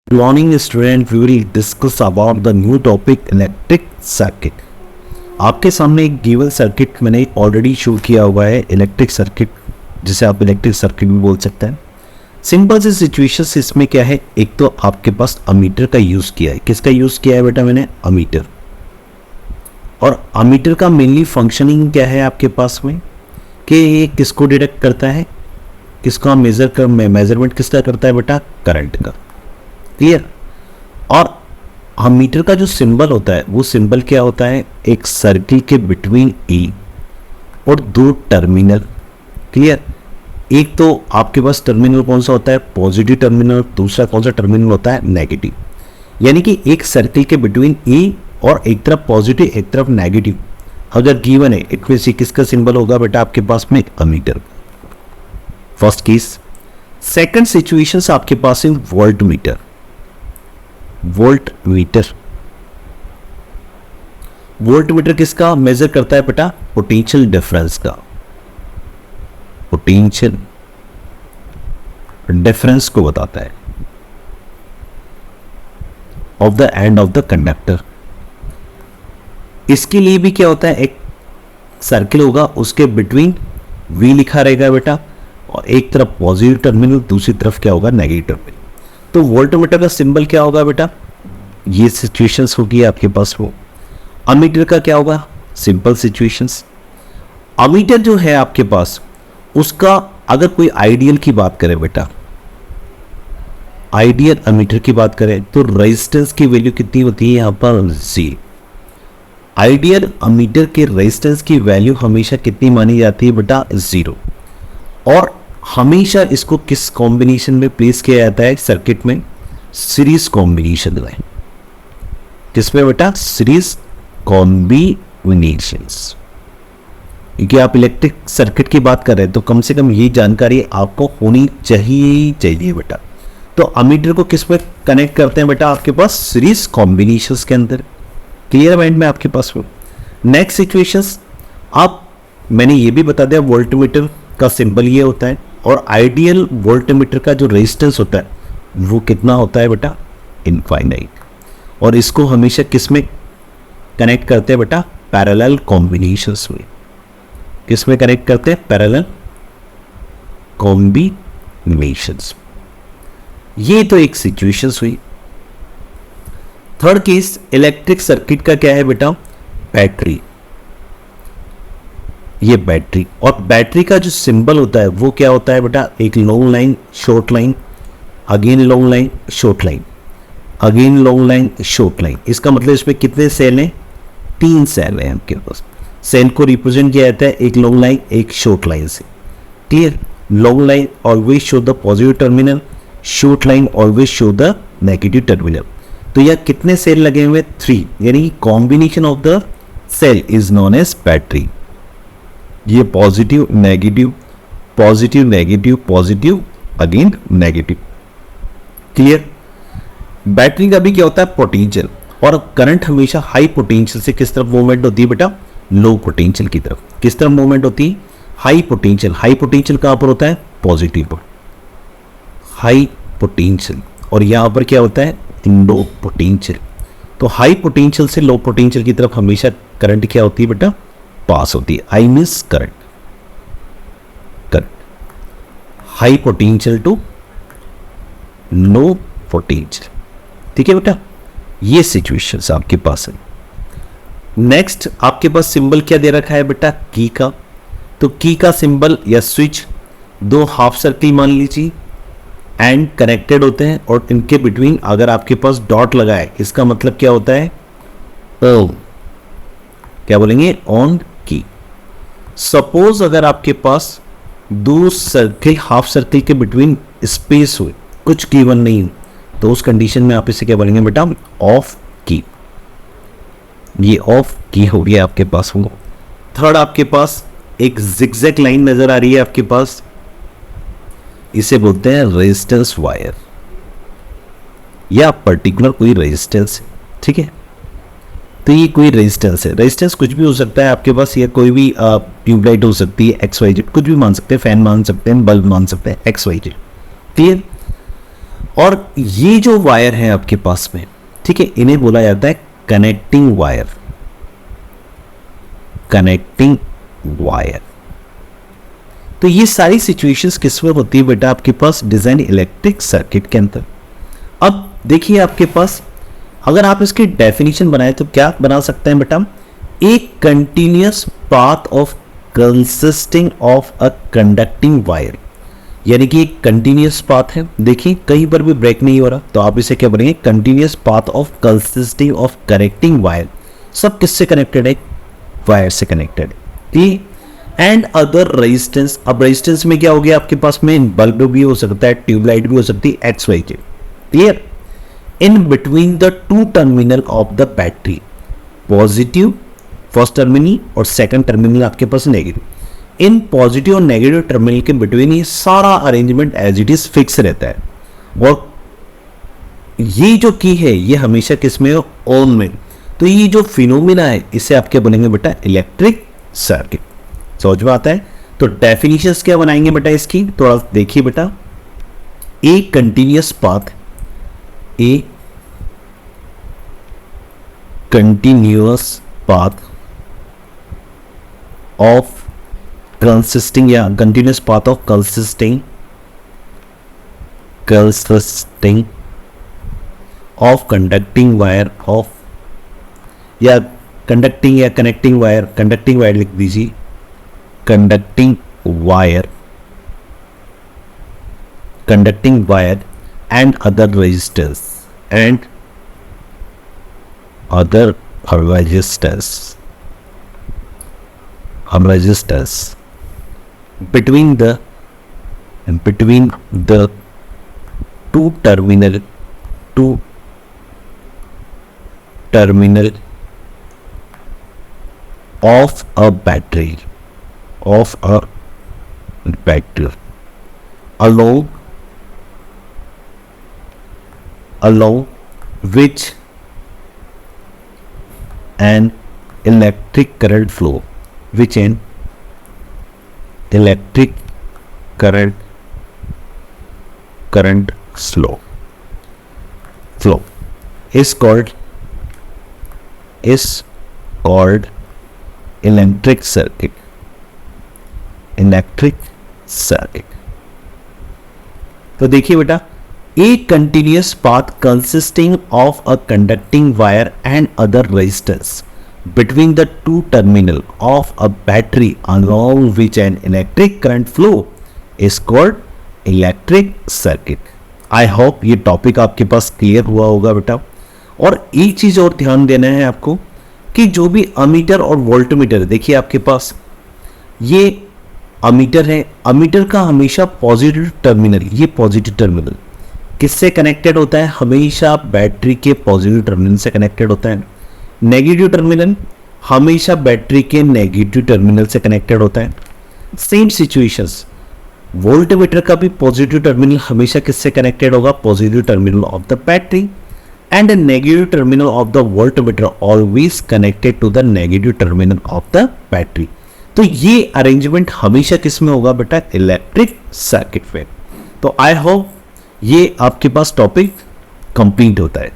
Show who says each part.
Speaker 1: Good morning student, we will discuss about the new topic electric circuit. आपके सामने एक given circuit मैंने already show किया हुआ है, इलेक्ट्रिक सर्किट जिसे आप इलेक्ट्रिक सर्किट भी बोल सकते हैं. सिंपल सी सिचुएशन इसमें क्या है, एक तो आपके पास अमीटर का यूज़ किया है. किसका यूज़ किया है बेटा मैंने? अमीटर. और अमीटर का मेनली फंक्शनिंग क्या है आपके पास में कि ये किसको डिटेक्ट करता है, किसका मेजरमेंट किसका करता है बेटा? करंट का. क्लियर. और अमीटर का जो सिंबल होता है वो सिंबल क्या होता है? एक सर्किल के बिटवीन ई और दो टर्मिनल. क्लियर. एक तो आपके पास टर्मिनल कौन सा होता है? Positive terminal. दूसरा कौन सा टर्मिनल होता है? नेगेटिव. यानी कि एक सर्किल के बिटवीन ई और एक तरफ पॉजिटिव एक तरफ नेगेटिव अगर गिवन है, इनमें से किसका सिंबल होगा बेटा आपके पास में? Ammeter. First case. Second situation आपके पास है volt meter. Volt meter. Volt meter किसका मेजर करता है बेटा? पोटेंशियल डिफरेंस का. पोटेंशियल डिफरेंस को बताता है of the end of the conductor. इसके लिए भी क्या होता है, एक सर्किल होगा, उसके बिटवीन वी लिखा रहेगा बेटा, और एक तरफ पॉजिटिव टर्मिनल दूसरी तरफ क्या होगा? Negative terminal. तो वोल्टमीटर का सिंबल क्या होगा बेटा? ये सिचुएशंस होगी आपके पास. वो अमीटर का क्या होगा? Simple situations. अमीटर जो है आपके पास, उसका अगर कोई आइडियल की बात करें बेटा, आइडियल अमीटर की बात करें तो रेजिस्टेंस की वैल्यू कितनी होती है यहाँ पर? 0. आइडियल अमीटर के रेजिस्टेंस की वैल्यू हमेशा कितनी मानी जाती है बेटा? 0. और हमेशा इसको किस कॉम्बिनेशन में प्लेस किया जाता है सर्किट में? सीरीज कॉम्बिनेशन में. किसमें बेटा? Series combinations. क्योंकि आप इलेक्ट्रिक सर्किट की बात कर रहे हैं तो कम से कम ये जानकारी आपको होनी चाहिए बेटा. तो अमीटर को किस में कनेक्ट करते हैं बेटा आपके पास? सीरीज कॉम्बिनेशंस के अंदर. क्लियर माइंड में आपके पास. नेक्स्ट सिचुएशंस आप मैंने ये भी बता दिया, वोल्टमीटर का सिंबल ये होता है, और आइडियल वोल्टमीटर का जो रेजिस्टेंस होता है वो कितना होता है बेटा? इनफाइनाइट. और इसको हमेशा किस में कनेक्ट करते हैं बेटा? पैरेलल कॉम्बिनेशंस में. किस में कनेक्ट करते हैं? Parallel combinations. ये तो एक सिचुएशंस हुई. थर्ड केस इलेक्ट्रिक सर्किट का क्या है बेटा? बैटरी. ये बैटरी, और बैटरी का जो सिंबल होता है वो क्या होता है बेटा? एक long line short line, again long line short line, again long line short line. इसका मतलब इसमें कितने सेल हैं? 3 सेल हैं आपके पास. सेल को रिप्रेजेंट किया जाता है एक लॉन्ग लाइन एक शॉर्ट लाइन से. Clear. Long line always show the positive terminal, short line always show the negative terminal. तो यह कितने सेल लगे हुए? 3. यानी combination of the cell is known as battery. ये positive negative positive negative positive again negative. Clear. Battery का भी क्या होता है? पोटेंशियल. और करंट हमेशा हाई पोटेंशियल से किस तरफ मूवमेंट होती है बेटा? लो पोटेंशियल की तरफ. किस तरफ मूवमेंट होती है? High potential. हाई पोटेंशियल कहां पर होता है? पॉजिटिव पर. High potential. और यहां पर क्या होता है? Low potential. तो हाई पोटेंशियल से लो पोटेंशियल की तरफ हमेशा करंट क्या होती है बेटा? पास होती है. I means current. Current high potential to low potential. ठीक है बेटा. ये सिचुएशंस आपके पास है. नेक्स्ट आपके पास सिंबल क्या दे रखा है बेटा? की का. तो की का सिंबल या स्विच, 2 हाफ सर्किल मान लीजिए एंड कनेक्टेड होते हैं, और इनके बिटवीन अगर आपके पास डॉट लगा है, इसका मतलब क्या होता है? क्या बोलेंगे? ऑन की. सपोज अगर आपके पास 2 सर्किल हाफ सर्किल के बिटवीन स्पेस हुए, कुछ गिवन नहीं हो, तो उस कंडीशन में आप इसे क्या बोलेंगे बेटा? ऑफ की. ये ऑफ की हो गया आपके पास. वो थर्ड आपके पास एक जिगजैग लाइन नजर आ रही है आपके पास, इसे बोलते हैं रेजिस्टेंस वायर, या पर्टिकुलर कोई रेजिस्टेंस. ठीक है. तो ये कोई रेजिस्टेंस है. रेजिस्टेंस कुछ भी हो सकता है आपके पास, ये कोई भी ट्यूबलाइट हो सकती है, XYZ कुछ भी मान सकते हैं, फैन मान सकते हैं, बल्ब मान सकते हैं, XYZ. क्लियर. और ये जो वायर है आपके पास में, ठीक है, इन्हें बोला जाता है कनेक्टिंग वायर, कनेक्टिंग वायर। तो ये सारी सिचुएशंस किस में होती है बेटा, आपके पास डिजाइन इलेक्ट्रिक सर्किट के अंदर। अब देखिए आपके पास अगर आप इसकी डेफिनेशन बनाए तो क्या बना सकते हैं बेटा, एक continuous path of consisting of a conducting wire, यानी कि एक कंटिन्यूअस पाथ है, देखिए कहीं पर भी ब्रेक नहीं हो रहा, तो आप इसे क्या बोलेंगे, continuous path of consisting of connecting wire. सब किससे कनेक्टेड है, वायर से कनेक्टेड, ठीक। एंड अदर रेजिस्टेंस, अब रेजिस्टेंस में क्या हो गया आपके पास में, बल्ब भी हो सकता है, ट्यूबलाइट भी हो सकती है, X Y Z, clear. In between the two terminal of the battery, positive first terminal और सेकंड टर्मिनल आपके पास नेगेटिव, इन पॉजिटिव और नेगेटिव टर्मिनल के बिटवीन ये सारा arrangement as it is fix रहता है। और ये जो की है ये हमेशा किस में, ऑन में। तो ये जो फिनोमिना है इसे आप क्या बोलेंगे बेटा, इलेक्ट्रिक सर्किट। समझ में आता है। तो डेफिनेशंस क्या बनाएंगे बेटा इसकी, थोड़ा देखिए बेटा, ए continuous path, A continuous path of consisting, या continuous path of consisting of conducting wire of, या conducting या connecting wire लिख दीजिए, conducting wire and other resistors between the two terminal of a battery along which an electric current flow, which an electric current flow is called electric circuit. तो देखिए बेटा, a continuous path consisting of a conducting wire and other resistors between the two terminal of a battery along which an electric current flow is called electric circuit. I hope ये topic आपके पास clear हुआ होगा बेटा। और एक चीज और ध्यान देना है आपको कि जो भी अमीटर और वोल्टमीटर, देखिए आपके पास ये अमीटर है, अमीटर का हमेशा पॉजिटिव टर्मिनल, ये पॉजिटिव टर्मिनल किससे कनेक्टेड होता है, हमेशा बैटरी के पॉजिटिव टर्मिनल से कनेक्टेड होता है। नेगेटिव टर्मिनल हमेशा बैटरी के नेगेटिव टर्मिनल से कनेक्टेड होता है। सेम सिचुएशंस, वोल्टमीटर का भी पॉजिटिव टर्मिनल हमेशा किससे कनेक्टेड होगा, positive terminal of the battery, and the negative terminal of the voltmeter always connected to the negative terminal of the battery. तो ये अरेंजमेंट हमेशा किस में होगा बेटा, इलेक्ट्रिक सर्किट में। तो आई होप ये आपके पास टॉपिक कंप्लीट होता है।